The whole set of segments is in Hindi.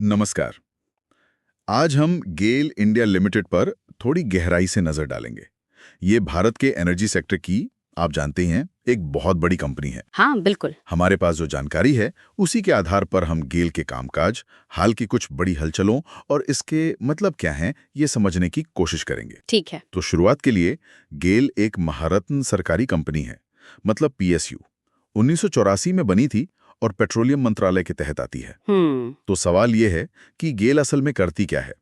नमस्कार। आज हम गेल इंडिया लिमिटेड पर थोड़ी गहराई से नजर डालेंगे। ये भारत के एनर्जी सेक्टर की, आप जानते ही हैं, एक बहुत बड़ी कंपनी है। हाँ, बिल्कुल। हमारे पास जो जानकारी है उसी के आधार पर हम गेल के कामकाज, हाल की कुछ बड़ी हलचलों और इसके मतलब क्या हैं, ये समझने की कोशिश करेंगे। ठीक है। तो शुरुआत के लिए, गेल एक महारत्न सरकारी कंपनी है, मतलब पीएसयू। 1984 में बनी थी और पेट्रोलियम मंत्रालय के तहत आती है। तो सवाल ये है कि गेल असल में करती क्या है।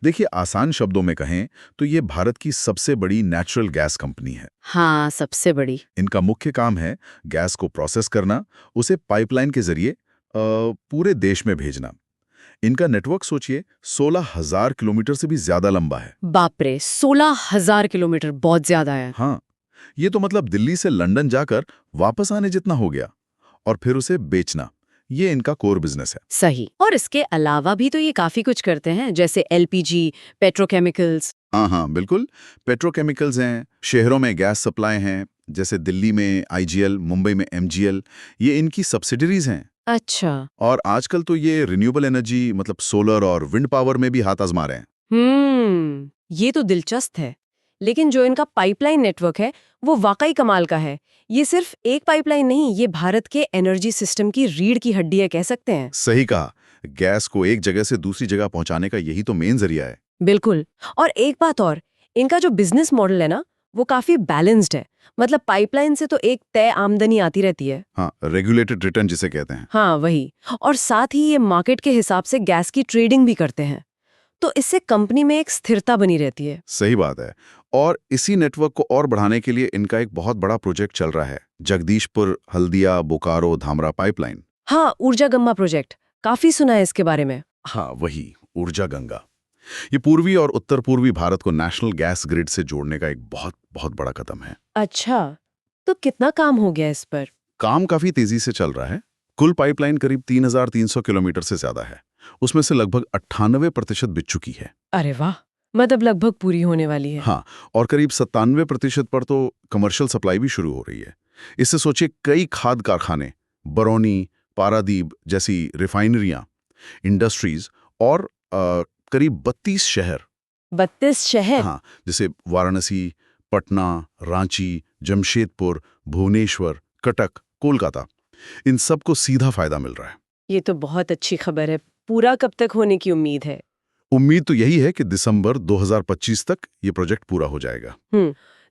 देखिए, आसान शब्दों में कहें तो ये भारत की सबसे बड़ी नेचुरल गैस कंपनी है। हाँ, सबसे बड़ी। इनका मुख्य काम है गैस को प्रोसेस करना, उसे पाइपलाइन के जरिए पूरे देश में भेजना। इनका नेटवर्क सोचिए, 16,000 किलोमीटर से भी ज्यादा लंबा है। बाप रे, 16,000 किलोमीटर बहुत ज्यादा है। हाँ, ये तो मतलब दिल्ली से लंदन जाकर वापस आने जितना हो गया। और फिर उसे बेचना, ये इनका कोर बिजनेस है। सही। और इसके अलावा भी तो ये काफी कुछ करते हैं, जैसे एलपीजी, पेट्रोकेमिकल्स। हाँ, बिल्कुल। पेट्रोकेमिकल्स हैं, शहरों में गैस सप्लाई हैं, जैसे दिल्ली में आईजीएल, मुंबई में एमजीएल, ये इनकी सब्सिडरीज हैं। अच्छा। और आजकल तो ये रिन्यूएबल एनर्जी, मतलब सोलर और विंड पावर में भी हाथ आजमा रहे हैं। ये तो दिलचस्प है। लेकिन जो इनका पाइपलाइन नेटवर्क है, वो वाकई कमाल का है। ये सिर्फ एक पाइपलाइन नहीं, ये भारत के एनर्जी सिस्टम की रीढ़ की हड्डी है, कह सकते हैं। सही कहा। गैस को एक जगह से दूसरी जगह पहुंचाने का यही तो मेन जरिया है। बिल्कुल। और एक बात और, इनका जो बिजनेस मॉडल है ना, वो काफी बैलेंस्ड है। मतलब पाइपलाइन से तो एक तय आमदनी आती रहती है। हाँ, रेगुलेटेड रिटर्न जिसे कहते हैं। हाँ, वही। और साथ ही ये मार्केट के हिसाब से गैस की ट्रेडिंग भी करते हैं, तो इससे कंपनी में एक स्थिरता बनी रहती है। सही बात है। और इसी नेटवर्क को और बढ़ाने के लिए इनका एक बहुत बड़ा प्रोजेक्ट चल रहा है, जगदीशपुर हल्दिया बोकारो धामरा पाइपलाइन। हाँ, ऊर्जा गंगा प्रोजेक्ट, काफी सुना है इसके बारे में। हाँ, वही ऊर्जा गंगा। ये पूर्वी और उत्तर पूर्वी भारत को नेशनल गैस ग्रिड से जोड़ने का एक बहुत बहुत बड़ा कदम है। अच्छा, तो कितना काम हो गया इस पर? काम काफी तेजी से चल रहा है। कुल पाइपलाइन करीब 3,300 किलोमीटर से ज्यादा है। उसमें से लगभग 98% बिक चुकी है। अरे वाह, मतलब लगभग पूरी होने वाली है। हाँ, और करीब 97% पर तो कमर्शियल सप्लाई भी शुरू हो रही है। इससे सोचिए, कई खाद कारखाने, बरौनी, पारादीप जैसी रिफाइनरियां, इंडस्ट्रीज और करीब 32 शहर। 32 शहर? हाँ, जैसे वाराणसी, पटना, रांची, जमशेदपुर, भुवनेश्वर, कटक, कोलकाता, इन सबको सीधा फायदा मिल रहा है। ये तो बहुत अच्छी खबर है। पूरा कब तक होने की उम्मीद है? उम्मीद तो यही है कि दिसंबर 2025 तक ये प्रोजेक्ट पूरा हो जाएगा।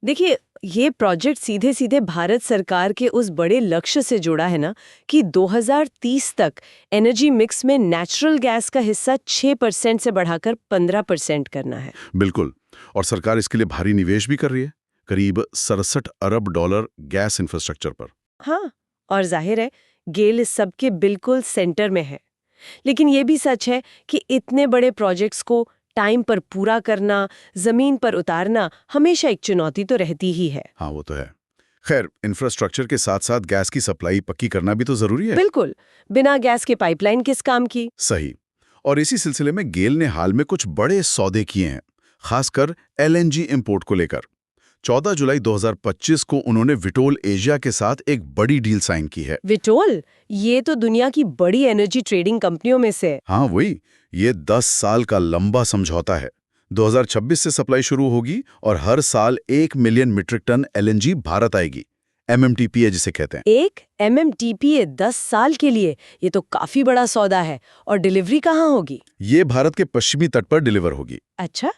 देखिए, ये प्रोजेक्ट सीधे सीधे भारत सरकार के उस बड़े लक्ष्य से जुड़ा है ना, कि 2030 तक एनर्जी मिक्स में नेचुरल गैस का हिस्सा 6% से बढ़ाकर 15% करना है। बिल्कुल। और सरकार इसके लिए भारी निवेश भी कर रही है, करीब 67 अरब डॉलर गैस इंफ्रास्ट्रक्चर पर। हाँ, और जाहिर है, गेल इस सब के बिल्कुल सेंटर में है। लेकिन ये भी सच है कि इतने बड़े प्रोजेक्ट्स को टाइम पर पूरा करना, जमीन पर उतारना, हमेशा एक चुनौती तो रहती ही है। हाँ, वो तो है। खैर, इंफ्रास्ट्रक्चर के साथ साथ गैस की सप्लाई पक्की करना भी तो जरूरी है। बिल्कुल। बिना गैस के पाइपलाइन किस काम की? सही। और इसी सिलसिले में गेल ने हाल में कुछ बड़े सौदे किए हैं, खासकर एलएनजी इंपोर्ट को लेकर। 14 जुलाई 2025 को उन्होंने विटोल एशिया के साथ एक बड़ी डील साइन की है। विटोल? ये तो दुनिया की बड़ी एनर्जी ट्रेडिंग कंपनियों में से। हाँ, वही। ये 10 साल का लंबा समझौता है। 2026 से सप्लाई शुरू होगी और हर साल 1 million metric ton LNG Bharat आएगी। एमएमटीपीए जिसे कहते हैं। 1 MMTPA 10 साल के लिए? ये तो काफी बड़ा सौदा है। और डिलीवरी कहाँ होगी? ये भारत के पश्चिमी तट पर डिलीवर होगी। अच्छा,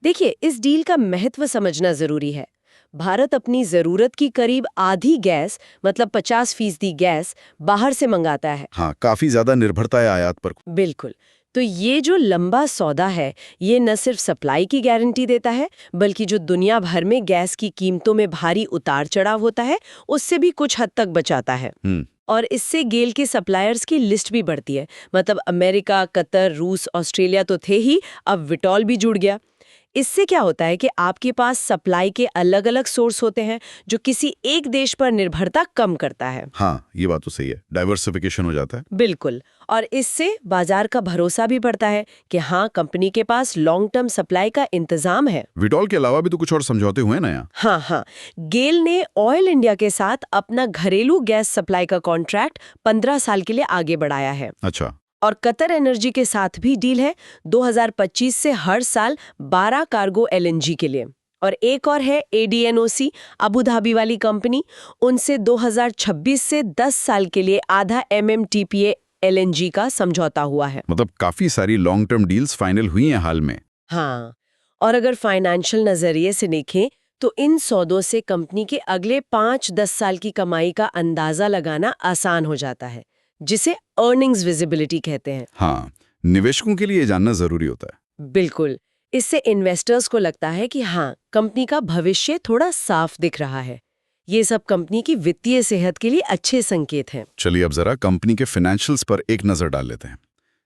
देखिए, इस डील का महत्व समझना जरूरी है। भारत अपनी जरूरत की करीब आधी गैस, मतलब 50% गैस, बाहर से मंगाता है। हाँ, काफी ज्यादा निर्भरता है आयात पर। बिल्कुल। तो ये जो लंबा सौदा है, ये न सिर्फ सप्लाई की गारंटी देता है, बल्कि जो दुनिया भर में गैस की कीमतों में भारी उतार चढ़ाव होता है, उससे भी कुछ हद तक बचाता है। और इससे गेल के सप्लायर्स की लिस्ट भी बढ़ती है। मतलब अमेरिका, कतर, रूस, ऑस्ट्रेलिया तो थे ही, अब विटोल भी जुड़ गया। इससे क्या होता है कि आपके पास सप्लाई के अलग अलग सोर्स होते हैं, जो किसी एक देश पर निर्भरता कम करता है। हाँ, ये बात तो सही है। डाइवर्सिफिकेशन हो जाता है। बिल्कुल। और इससे बाजार का भरोसा भी बढ़ता है कि हाँ, कंपनी के पास लॉन्ग टर्म सप्लाई का इंतजाम है। विटोल के अलावा भी तो कुछ और समझौते हुए ना यहाँ। हाँ, गेल ने ऑयल इंडिया के साथ अपना घरेलू गैस सप्लाई का कॉन्ट्रैक्ट 15 साल के लिए आगे बढ़ाया है। अच्छा। और कतर एनर्जी के साथ भी डील है 2025 से हर साल 12 कार्गो एलएनजी के लिए। और एक और है ADNOC, अबू धाबी वाली कंपनी, उनसे 2026 से 10 साल के लिए आधा MMTPA LNG का समझौता हुआ है। मतलब काफी सारी लॉन्ग टर्म डील्स फाइनल हुई हैं हाल में। हाँ, और अगर फाइनेंशियल नजरिए से देखें तो इन सौदों से कंपनी के अगले 5-10 साल की कमाई का अंदाजा लगाना आसान हो जाता है, जिसे अर्निंग्स विजिबिलिटी कहते हैं। हाँ, निवेशकों के लिए ये जानना जरूरी होता है। बिल्कुल, इससे इन्वेस्टर्स को लगता है कि हाँ, कंपनी का भविष्य थोड़ा साफ दिख रहा है। ये सब कंपनी की वित्तीय सेहत के लिए अच्छे संकेत हैं। चलिए अब जरा कंपनी के फाइनेंशियल्स पर एक नजर डाल लेते हैं।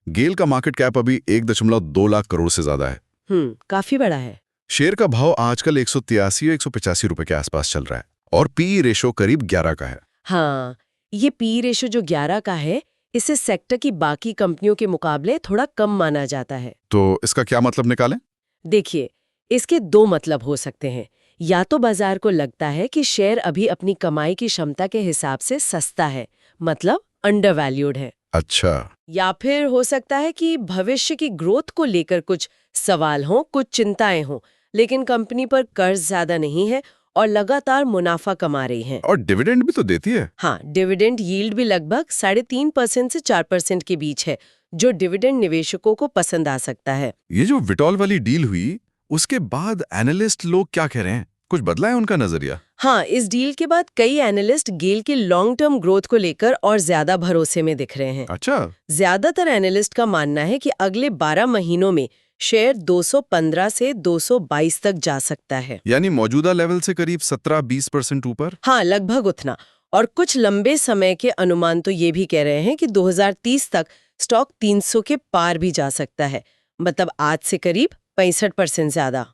गेल का मार्केट कैप अभी 1.2 लाख करोड़ से ज्यादा है। काफी बड़ा है। शेयर का भाव आजकल 183 या 185 रुपए के आसपास चल रहा है और पी रेशो करीब 11 का है। हाँ, ये पी रेशो जो 11 का है, इसे सेक्टर की बाकी कंपनियों के मुकाबले थोड़ा कम माना जाता है। तो इसका क्या मतलब निकालें? देखिए, इसके दो मतलब हो सकते हैं। या तो बाजार को लगता है कि शेयर अभी अपनी कमाई की क्षमता के हिसाब से सस्ता है, मतलब अंडरवैल्यूड है। अच्छा। या फिर हो सकता है कि भविष्य की ग्रोथ को लेकर कुछ सवाल हों, कुछ चिंताएं हों, लेकिन कंपनी पर कर्ज ज्यादा नहीं है और लगातार मुनाफा कमा रही है। और डिविडेंड भी तो देती है। हाँ, डिविडेंड यील्ड भी लगभग 3.5% से 4% के बीच है, जो डिविडेंड निवेशकों को पसंद आ सकता है। ये जो विटॉल वाली डील हुई, उसके बाद एनालिस्ट लोग क्या कह रहे हैं? कुछ बदला है उनका नजरिया? हाँ, इस डील के बाद कई एनालिस्ट गेल की लॉन्ग टर्म ग्रोथ को लेकर और ज्यादा भरोसे में दिख रहे हैं। अच्छा। ज्यादातर एनालिस्ट का मानना है कि अगले 12 महीनों में शेयर 215 से 222 तक जा सकता है। यानी मौजूदा लेवल से करीब 17-20% ऊपर। हाँ, लगभग उतना। और कुछ लंबे समय के अनुमान तो ये भी कह रहे हैं कि 2030 तक स्टॉक 300 के पार भी जा सकता है, मतलब आज से करीब 65% ज्यादा।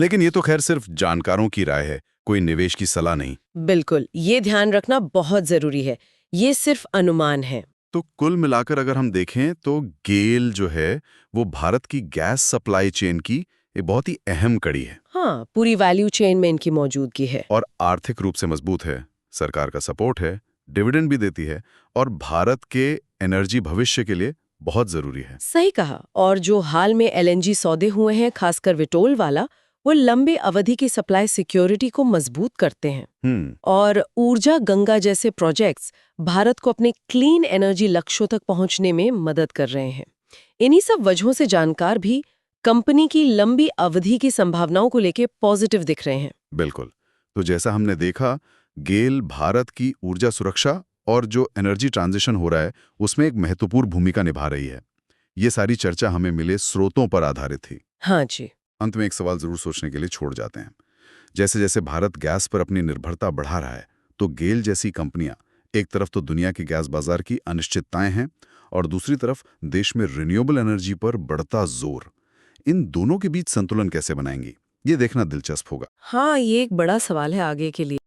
लेकिन ये तो खैर सिर्फ जानकारों की राय है, कोई निवेश की सलाह नहीं। बिल्कुल, ये ध्यान रखना बहुत जरूरी है। ये सिर्फ अनुमान है। तो कुल मिलाकर अगर हम देखें तो गेल जो है वो भारत की गैस सप्लाई चेन की एक बहुत ही अहम कड़ी है। हाँ, पूरी वैल्यू चेन में इनकी मौजूदगी है। और आर्थिक रूप से मजबूत है, सरकार का सपोर्ट है, डिविडेंड भी देती है और भारत के एनर्जी भविष्य के लिए बहुत जरूरी है। सही कहा। और जो हाल में LNG सौदे हुए हैं, खासकर विटोल वाला, वो लंबे अवधि की सप्लाई सिक्योरिटी को मजबूत करते हैं। और ऊर्जा गंगा जैसे प्रोजेक्ट्स भारत को अपने क्लीन एनर्जी लक्ष्यों तक पहुंचने में मदद कर रहे हैं। इन्हीं सब वजहों से जानकार भी कंपनी की लंबी अवधि की संभावनाओं को लेकर पॉजिटिव दिख रहे हैं। बिल्कुल। तो जैसा हमने देखा, गेल भारत की ऊर्जा सुरक्षा और जो एनर्जी ट्रांजिशन हो रहा है उसमें एक महत्वपूर्ण भूमिका निभा रही है। ये सारी चर्चा हमें मिले स्रोतों पर आधारित थी। हाँ जी। अंत में एक सवाल जरूर सोचने के लिए छोड़ जाते हैं। जैसे जैसे भारत गैस पर अपनी निर्भरता बढ़ा रहा है, तो गेल जैसी कंपनियां एक तरफ तो दुनिया के गैस बाजार की अनिश्चितताएं हैं और दूसरी तरफ देश में रिन्यूएबल एनर्जी पर बढ़ता जोर। इन दोनों के बीच संतुलन कैसे बनाएंगी, ये देखना दिलचस्प होगा। हाँ, ये एक बड़ा सवाल है आगे के लिए।